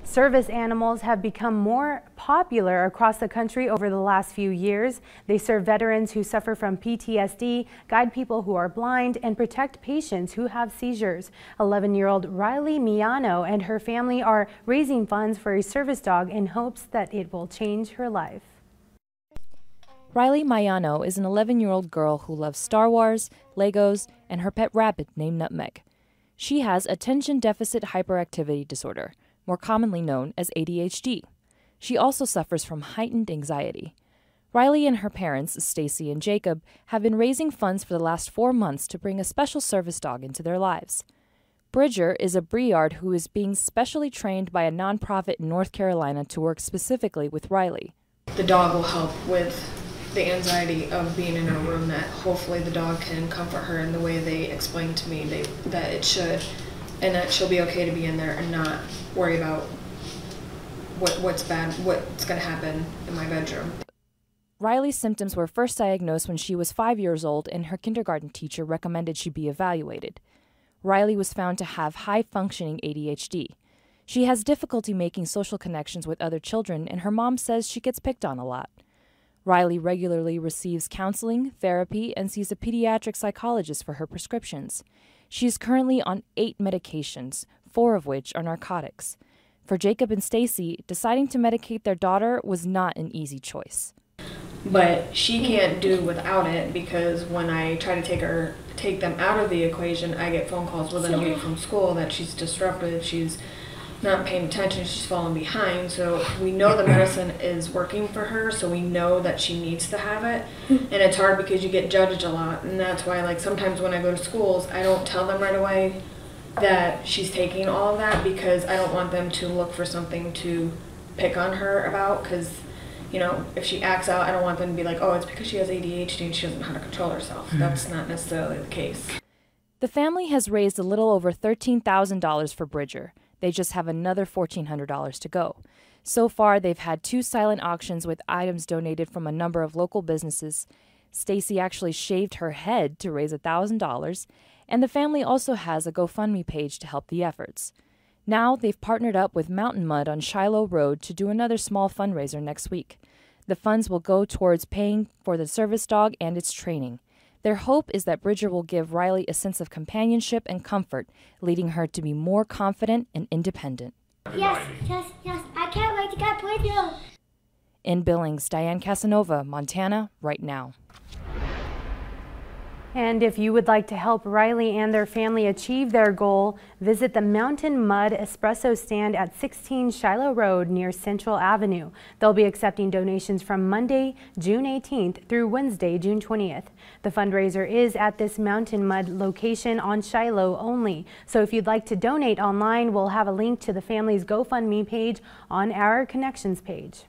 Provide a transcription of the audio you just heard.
Service animals have become more popular across the country over the last few years. They serve veterans who suffer from PTSD, guide people who are blind, and protect patients who have seizures. 11-year-old Riley Miano and her family are raising funds for a service dog in hopes that it will change her life. Riley Miano is an 11-year-old girl who loves Star Wars, Legos, and her pet rabbit named Nutmeg. She has Attention Deficit Hyperactivity Disorder, more commonly known as A.D.H.D. She also suffers from heightened anxiety. Riley and her parents, Stacie and Jacob, have been raising funds for the last 4 months to bring a special service dog into their lives. Bridger is a Briard who is being specially trained by a nonprofit in North Carolina to work specifically with Riley. The dog will help with the anxiety of being in a room, that hopefully the dog can comfort her in the way they explained to me that it should, and that she'll be okay to be in there and not worry about what's going to happen in my bedroom. Riley's symptoms were first diagnosed when she was 5 years old, and her kindergarten teacher recommended she be evaluated. Riley was found to have high-functioning A.D.H.D. She has difficulty making social connections with other children, and her mom says she gets picked on a lot. Riley regularly receives counseling, therapy, and sees a pediatric psychologist for her prescriptions. She is currently on 8 medications, 4 of which are narcotics. For Jacob and Stacie, deciding to medicate their daughter was not an easy choice. But she can't do without it, because when I try to take them out of the equation, I get phone calls within a week from school that she's disruptive, she's not paying attention, she's falling behind. So we know the medicine is working for her, so we know that she needs to have it. And it's hard because you get judged a lot, and that's why, like, sometimes when I go to schools, I don't tell them right away that she's taking all of that, because I don't want them to look for something to pick on her about, because, you know, if she acts out, I don't want them to be like, oh, it's because she has ADHD and she doesn't know how to control herself. That's not necessarily the case. The family has raised a little over $13,000 for Bridger. They just have another $1,400 to go. So far, they've had 2 silent auctions with items donated from a number of local businesses. Stacie actually shaved her head to raise $1,000, and the family also has a GoFundMe page to help the efforts. Now they've partnered up with Mountain Mud on Shiloh Road to do another small fundraiser next week. The funds will go towards paying for the service dog and its training. Their hope is that Bridger will give Riley a sense of companionship and comfort, leading her to be more confident and independent. Yes, I can't wait to get Bridger. In Billings, Diane Casanova, Montana, Right Now. And if you would like to help Riley and their family achieve their goal, visit the Mountain Mud Espresso stand at 16 Shiloh Road near Central Avenue. They'll be accepting donations from Monday, June 18th through Wednesday, June 20th. The fundraiser is at this Mountain Mud location on Shiloh only. So if you'd like to donate online, we'll have a link to the family's GoFundMe page on our Connections page.